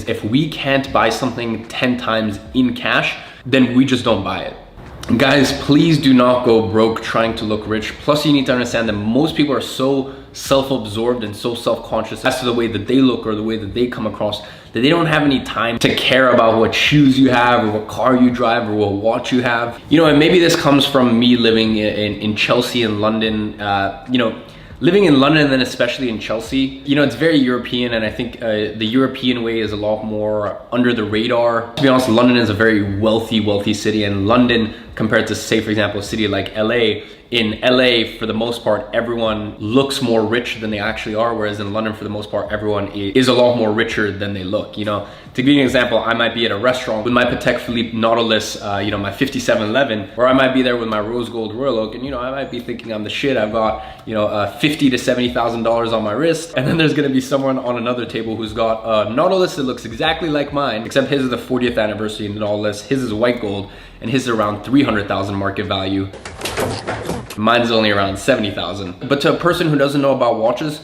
is if we can't buy something 10 times in cash, then we just don't buy it. Guys, please do not go broke trying to look rich. Plus, you need to understand that most people are so self-absorbed and so self-conscious as to the way that they look or the way that they come across that they don't have any time to care about what shoes you have or what car you drive or what watch you have. You know, and maybe this comes from me living in Chelsea and London. You know, living in London and then especially in Chelsea, you know, it's very European, and I think the European way is a lot more under the radar. To be honest, London is a very wealthy city, and London, compared to, say, for example, a city like LA, in LA, for the most part, everyone looks more rich than they actually are, whereas in London, for the most part, everyone is a lot more richer than they look. You know, to give you an example, I might be at a restaurant with my Patek Philippe Nautilus, you know, my 5711, or I might be there with my rose gold Royal Oak, and you know, I might be thinking I'm the shit. I've got, you know, $50,000 to $70,000 on my wrist, and then there's gonna be someone on another table who's got a Nautilus that looks exactly like mine, except his is the 40th anniversary Nautilus, his is white gold, and his is around 300,000 market value. Mine is only around 70,000. But to a person who doesn't know about watches,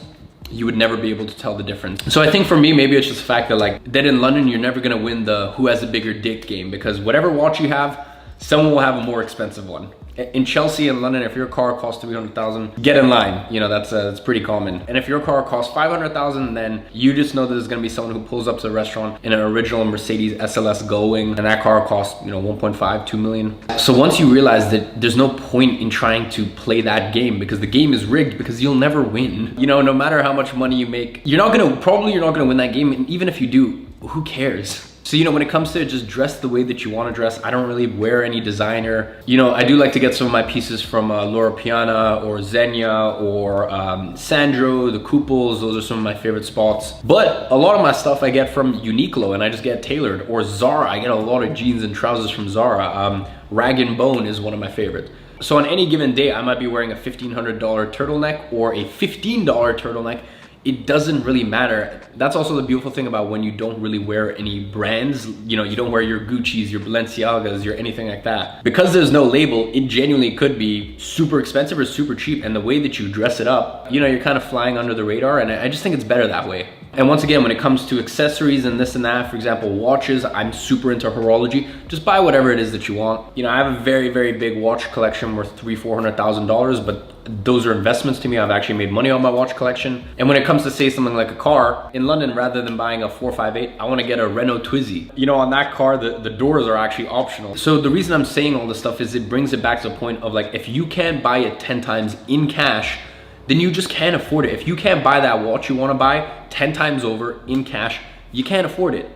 you would never be able to tell the difference. So I think for me, maybe it's just the fact that that in London, you're never gonna win the who has a bigger dick game, because whatever watch you have, someone will have a more expensive one. In Chelsea and London, if your car costs 300,000, get in line. You know, that's pretty common. And if your car costs 500,000, then you just know that there's gonna be someone who pulls up to the restaurant in an original Mercedes SLS Gullwing, and that car costs, you know, 1.5, 2 million. So once you realize that there's no point in trying to play that game, because the game is rigged, because you'll never win. You know, no matter how much money you make, you're not gonna win that game. And even if you do, who cares? So, you know, when it comes to just dress the way that you want to dress, I don't really wear any designer. You know, I do like to get some of my pieces from Loro Piana or Zegna or Sandro, the Couples. Those are some of my favorite spots. But a lot of my stuff I get from Uniqlo, and I just get tailored. Or Zara, I get a lot of jeans and trousers from Zara. Rag and Bone is one of my favorites. So on any given day, I might be wearing a $1,500 turtleneck or a $15 turtleneck. It doesn't really matter. That's also the beautiful thing about when you don't really wear any brands. You know, you don't wear your Gucci's, your Balenciagas, your anything like that. Because there's no label, it genuinely could be super expensive or super cheap. And the way that you dress it up, you know, you're kind of flying under the radar. And I just think it's better that way. And once again, when it comes to accessories and this and that, for example, watches, I'm super into horology. Just buy whatever it is that you want. You know, I have a very big watch collection worth $300,000-$400,000, but those are investments to me. I've actually made money on my watch collection. And when it comes to, say, something like a car, in London, rather than buying a 458, I want to get a Renault Twizy. You know, on that car, the doors are actually optional. So the reason I'm saying all this stuff is it brings it back to the point of, like, if you can't buy it 10 times in cash, then you just can't afford it. If you can't buy that watch you want to buy 10 times over in cash, you can't afford it.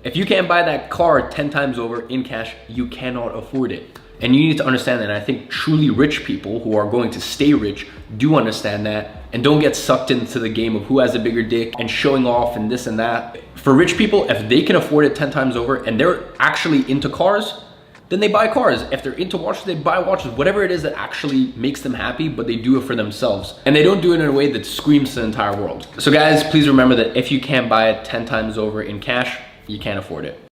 If you can't buy that car 10 times over in cash, you cannot afford it. And you need to understand that. And I think truly rich people who are going to stay rich do understand that, and don't get sucked into the game of who has a bigger dick and showing off and this and that. For rich people, if they can afford it 10 times over and they're actually into cars, then they buy cars. If they're into watches, they buy watches. Whatever it is that actually makes them happy, but they do it for themselves. And they don't do it in a way that screams to the entire world. So guys, please remember that if you can't buy it 10 times over in cash, you can't afford it.